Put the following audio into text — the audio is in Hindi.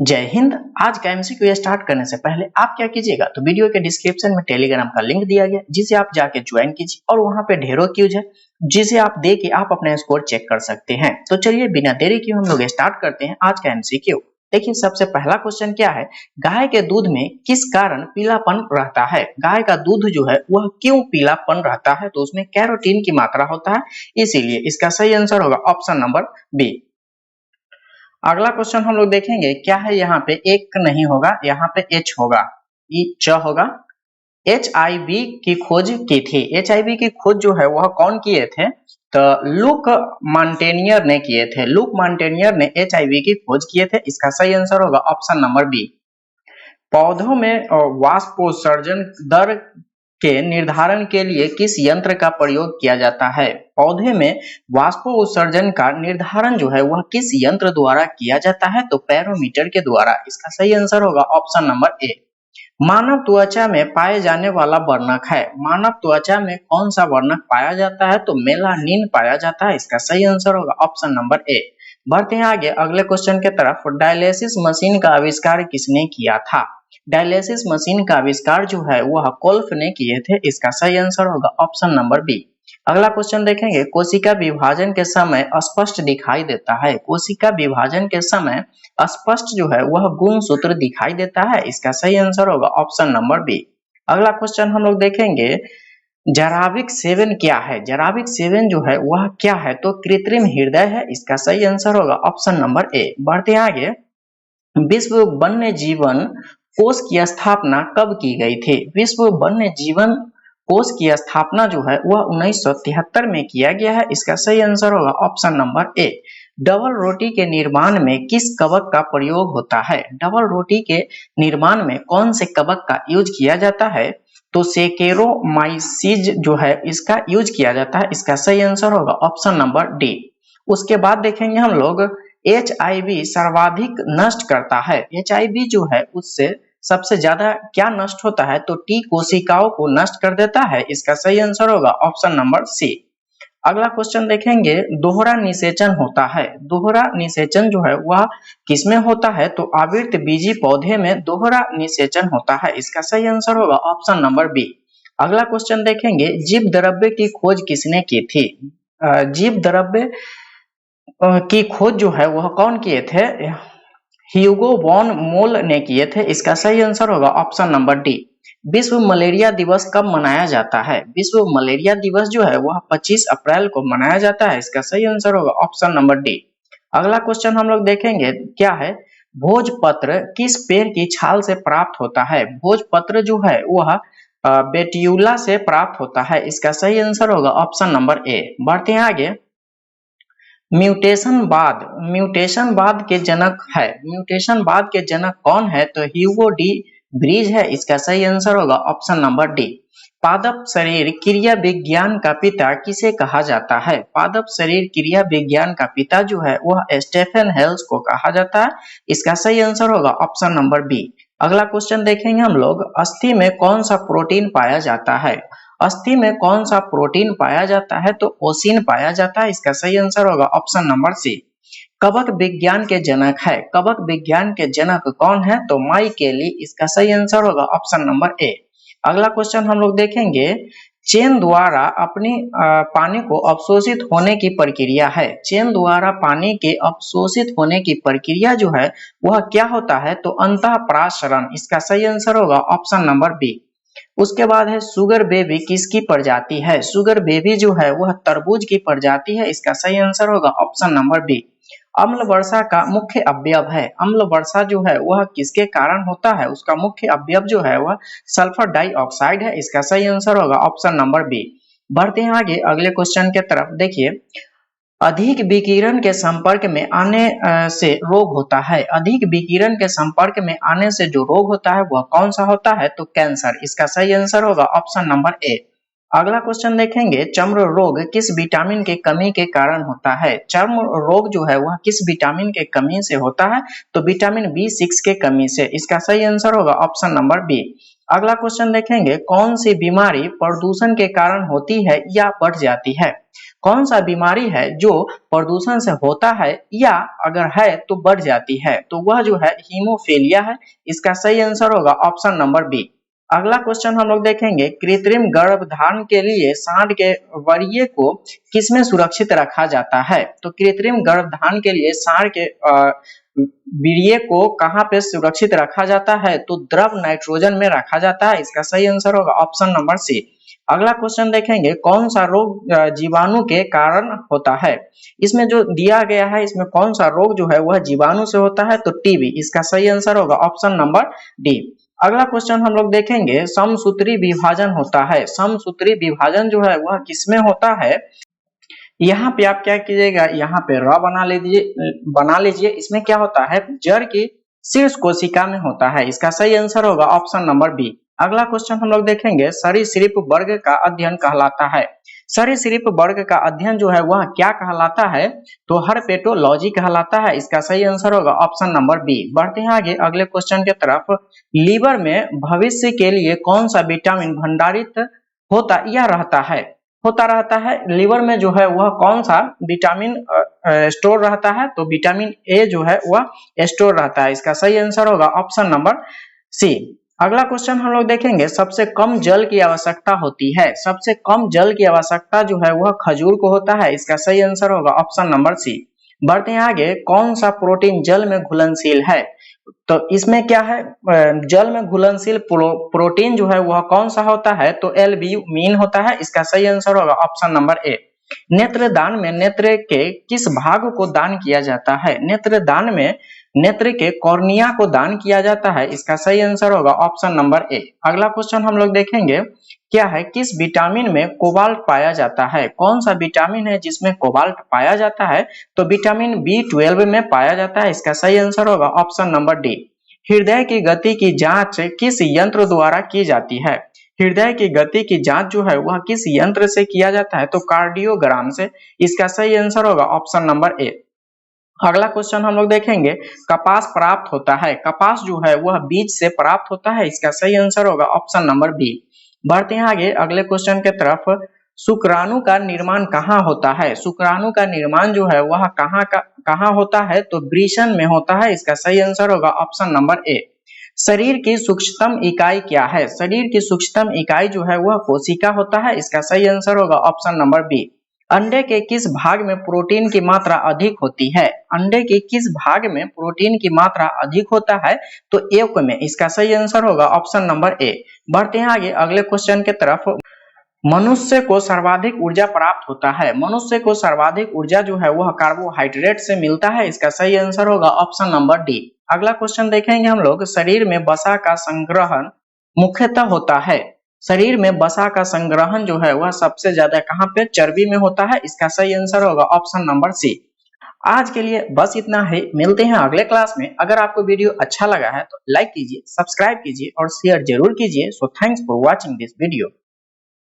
जय हिंद। आज का एमसीक्यू स्टार्ट करने से पहले आप क्या कीजिएगा तो वीडियो के डिस्क्रिप्शन में टेलीग्राम का लिंक दिया गया जिसे आप जाके ज्वाइन कीजिए और वहां पे ढेरों क्यूज है जिसे आप दे के आप अपना स्कोर चेक कर सकते हैं। तो चलिए बिना देरी किए हम लोग स्टार्ट करते हैं आज का एमसीक्यू। देखिए सबसे पहला क्वेश्चन क्या है, गाय के दूध में किस कारण पीलापन रहता है। गाय का दूध जो है वह क्यों पीलापन रहता है, तो उसमें कैरोटीन की मात्रा होता है, इसीलिए इसका सही आंसर होगा ऑप्शन नंबर बी। अगला क्वेश्चन हम लोग देखेंगे क्या है, यहाँ पे एक नहीं होगा, यहाँ पे एच होगा, च होगा। HIV की खोज की थी। HIV की खोज जो है वह कौन किए थे, तो लुक मांटेनियर ने किए थे। लुक मांटेनियर ने HIV की खोज किए थे, इसका सही आंसर होगा ऑप्शन नंबर बी। पौधों में वाष्पोत्सर्जन दर के निर्धारण के लिए किस यंत्र का प्रयोग किया जाता है। पौधे में वाष्पोत्सर्जन का निर्धारण जो है वह किस यंत्र द्वारा किया जाता है, तो बैरोमीटर के द्वारा। इसका सही आंसर होगा ऑप्शन नंबर ए। मानव त्वचा में पाए जाने वाला वर्णक है। मानव त्वचा में कौन सा वर्णक पाया जाता है, तो मेलानिन पाया जाता है, इसका सही आंसर होगा ऑप्शन नंबर ए। बढ़ते हैं आगे अगले क्वेश्चन के तरफ। डायलिसिस मशीन का आविष्कार किसने किया था। डायलिसिस मशीन का आविष्कार जो है वह कोल्फ ने किए थे, इसका सही आंसर होगा ऑप्शन नंबर बी। अगला क्वेश्चन देखेंगे, कोशिका विभाजन के समय स्पष्ट दिखाई देता है। कोशिका विभाजन के समय स्पष्ट जो है वह गुणसूत्र दिखाई देता है, इसका सही आंसर होगा ऑप्शन नंबर बी। अगला क्वेश्चन हम लोग देखेंगे, जराविक सेवन क्या है। जराविक सेवन जो है वह क्या है, तो कृत्रिम हृदय है, इसका सही आंसर होगा ऑप्शन नंबर ए। बढ़ते आगे, विश्व वन्य जीवन कोष की स्थापना कब की गई थी। विश्व वन्य जीवन कोष की स्थापना जो है वह 1973 में किया गया है, इसका सही आंसर होगा ऑप्शन नंबर ए। डबल रोटी के निर्माण में किस कवक का प्रयोग होता है। डबल रोटी के निर्माण में कौन से कवक का यूज किया जाता है, तो सेकेरोमाइसिस जो है इसका यूज किया जाता है, इसका सही आंसर होगा ऑप्शन नंबर डी। उसके बाद देखेंगे हम लोग, HIV सर्वाधिक नष्ट करता है। HIV जो है उससे सबसे ज्यादा क्या नष्ट होता है, तो टी कोशिकाओं को नष्ट कर देता है, इसका सही आंसर होगा ऑप्शन नंबर सी। अगला क्वेश्चन देखेंगे, दोहरा निषेचन होता है। दोहरा निषेचन जो है वह किसमें होता है, तो आवृत बीजी पौधे में दोहरा निषेचन होता है, इसका सही आंसर होगा ऑप्शन नंबर बी। अगला क्वेश्चन देखेंगे, जीव द्रव्य की खोज किसने की थी। जीव द्रव्य की खोज जो है वह कौन किए थे, ह्यूगो वॉन मोल ने किए थे, इसका सही आंसर होगा ऑप्शन नंबर डी। विश्व मलेरिया दिवस कब मनाया जाता है। विश्व मलेरिया दिवस जो है वह 25 अप्रैल को मनाया जाता है, इसका सही आंसर होगा ऑप्शन नंबर डी। अगला क्वेश्चन हम लोग देखेंगे क्या है, भोजपत्र किस पेड़ की छाल से प्राप्त होता है। भोजपत्र जो है वह बेट्यूला से प्राप्त होता है, इसका सही आंसर होगा ऑप्शन नंबर ए। बढ़ते हैं आगे, म्यूटेशनवाद के जनक है। म्यूटेशनवाद के जनक कौन है, तो ह्यूगो डी ब्रीज है, इसका सही आंसर होगा ऑप्शन नंबर डी। पादप शरीर क्रिया विज्ञान का पिता किसे कहा जाता है। पादप शरीर क्रिया विज्ञान का पिता जो है वह स्टेफन हेल्स को कहा जाता है, इसका सही आंसर होगा ऑप्शन नंबर बी। अगला क्वेश्चन देखेंगे हम लोग, अस्थि में कौन सा प्रोटीन पाया जाता है। अस्थि में कौन सा प्रोटीन पाया जाता है, तो ओसिन पाया जाता है, इसका सही आंसर होगा ऑप्शन नंबर सी। कवक विज्ञान के जनक है। कवक विज्ञान के जनक कौन है, तो माइकेली, इसका सही आंसर होगा ऑप्शन नंबर ए। अगला क्वेश्चन हम लोग देखेंगे, चेन द्वारा अपनी पानी को अवशोषित होने की प्रक्रिया है। चेन द्वारा पानी के अवशोषित होने की प्रक्रिया जो है वह क्या होता है, तो अंतःप्राशरण, इसका सही आंसर होगा ऑप्शन नंबर बी। उसके बाद है, शुगर बेबी किसकी प्रजाति है। शुगर बेबी जो है वह तरबूज की प्रजाति है, इसका सही आंसर होगा ऑप्शन नंबर बी। अम्ल वर्षा का मुख्य अवयव है। अम्ल वर्षा जो है वह किसके कारण होता है, उसका मुख्य अवयव जो है वह सल्फर डाइऑक्साइड है, इसका सही आंसर होगा ऑप्शन नंबर बी। बढ़ते हैं आगे अगले क्वेश्चन के तरफ। देखिए, अधिक विकिरण के संपर्क में आने से रोग होता है। अधिक विकिरण के संपर्क में आने से जो रोग होता है वह कौन सा होता है, तो कैंसर, इसका सही आंसर होगा ऑप्शन नंबर ए। अगला क्वेश्चन देखेंगे, चर्म रोग किस विटामिन के कमी के कारण होता है। चर्म रोग जो है वह किस विटामिन के कमी से होता है, तो विटामिन B6 के कमी से, इसका सही आंसर होगा ऑप्शन नंबर बी। अगला क्वेश्चन देखेंगे, कौन सी बीमारी प्रदूषण के कारण होती है या बढ़ जाती है? कौन सा बीमारी है जो प्रदूषण से होता है या अगर है तो बढ़ जाती है? तो वह जो है हीमोफीलिया है। इसका सही आंसर होगा ऑप्शन नंबर बी। अगला क्वेश्चन हम लोग देखेंगे, कृत्रिम गर्भधारण के लिए सांड के वरीय को किसमें सुरक्षित रखा जाता है? तो कृत्रिम गर्भधारण के लिए सांड के वीर्य को कहाँ पे सुरक्षित रखा जाता है? तो द्रव नाइट्रोजन में रखा जाता है। इसका सही आंसर होगा ऑप्शन नंबर सी। अगला क्वेश्चन देखेंगे, कौन सा रोग जीवाणु के कारण होता है? इसमें जो दिया गया है, इसमें कौन सा रोग जो है वह जीवाणु से होता है? तो टीबी। इसका सही आंसर होगा ऑप्शन नंबर डी। अगला क्वेश्चन हम लोग देखेंगे, समसूत्री विभाजन होता है। समसूत्री विभाजन जो है वह किसमें होता है? यहाँ पे आप क्या कीजिएगा, यहाँ पे र बना लीजिए। इसमें क्या होता है, जड़ की शीर्ष कोशिका में होता है। इसका सही आंसर होगा ऑप्शन नंबर बी। अगला क्वेश्चन हम लोग देखेंगे, सरीसृप वर्ग का अध्ययन कहलाता है। सरीसृप वर्ग का अध्ययन जो है वह क्या कहलाता है? तो हर्पेटोलॉजी कहलाता है। इसका सही आंसर होगा ऑप्शन नंबर बी। बढ़ते हैं आगे अगले क्वेश्चन के तरफ। लीवर में भविष्य के लिए कौन सा विटामिन भंडारित होता या रहता है? लीवर में जो है वह कौन सा विटामिन स्टोर रहता है? तो विटामिन ए जो है वह स्टोर रहता है। इसका सही आंसर होगा ऑप्शन नंबर सी। अगला क्वेश्चन हम लोग देखेंगे, सबसे कम जल की आवश्यकता होती है। सबसे कम जल की आवश्यकता जो है वह खजूर को होता है। इसका सही आंसर होगा ऑप्शन नंबर सी। बढ़ते हैं आगे, कौन सा प्रोटीन जल में घुलनशील है? तो इसमें क्या है, जल में घुलनशील प्रोटीन जो है वह कौन सा होता है? तो एल्ब्यूमिन होता है। इसका सही आंसर होगा ऑप्शन नंबर ए। नेत्रदान में नेत्र के किस भाग को दान किया जाता है? नेत्रदान में नेत्र के कॉर्निया को दान किया जाता है। इसका सही आंसर होगा ऑप्शन नंबर ए। अगला क्वेश्चन हम लोग देखेंगे, क्या है, किस विटामिन में कोबाल्ट पाया जाता है? कौन सा विटामिन है जिसमें कोबाल्ट पाया जाता है? तो विटामिन B12 में पाया जाता है। इसका सही आंसर होगा ऑप्शन नंबर डी। हृदय की गति की जांच किस यंत्र द्वारा की जाती है? हृदय की गति की जांच जो है वह किस यंत्र से किया जाता है? तो कार्डियोग्राम से। इसका सही आंसर होगा ऑप्शन नंबर ए। अगला क्वेश्चन हम लोग देखेंगे, कपास प्राप्त होता है। कपास जो है वह बीज से प्राप्त होता है। इसका सही आंसर होगा ऑप्शन नंबर बी। बढ़ते हैं आगे अगले क्वेश्चन के तरफ। शुक्राणु का निर्माण कहाँ होता है? शुक्राणु का निर्माण जो है वह कहाँ होता है? तो वृषण में होता है। इसका सही आंसर होगा ऑप्शन नंबर ए। शरीर की सूक्ष्मतम इकाई क्या है? शरीर की सूक्ष्मतम इकाई जो है वह कोशिका होता है। इसका सही आंसर होगा ऑप्शन नंबर बी। अंडे के किस भाग में प्रोटीन की मात्रा अधिक होती है? अंडे के किस भाग में प्रोटीन की मात्रा अधिक होता है? तो एक में। इसका सही आंसर होगा ऑप्शन नंबर ए। बढ़ते हैं आगे अगले क्वेश्चन के तरफ। मनुष्य को सर्वाधिक ऊर्जा प्राप्त होता है। मनुष्य को सर्वाधिक ऊर्जा जो है वह कार्बोहाइड्रेट से मिलता है। इसका सही आंसर होगा ऑप्शन नंबर डी। अगला क्वेश्चन देखेंगे हम लोग, शरीर में वसा का संग्रहण मुख्यतः होता है। शरीर में वसा का संग्रहण जो है वह सबसे ज्यादा कहाँ पे? चर्बी में होता है। इसका सही आंसर होगा ऑप्शन नंबर सी। आज के लिए बस इतना ही, मिलते हैं अगले क्लास में। अगर आपको वीडियो अच्छा लगा है तो लाइक कीजिए, सब्सक्राइब कीजिए और शेयर जरूर कीजिए। So thanks for watching this video.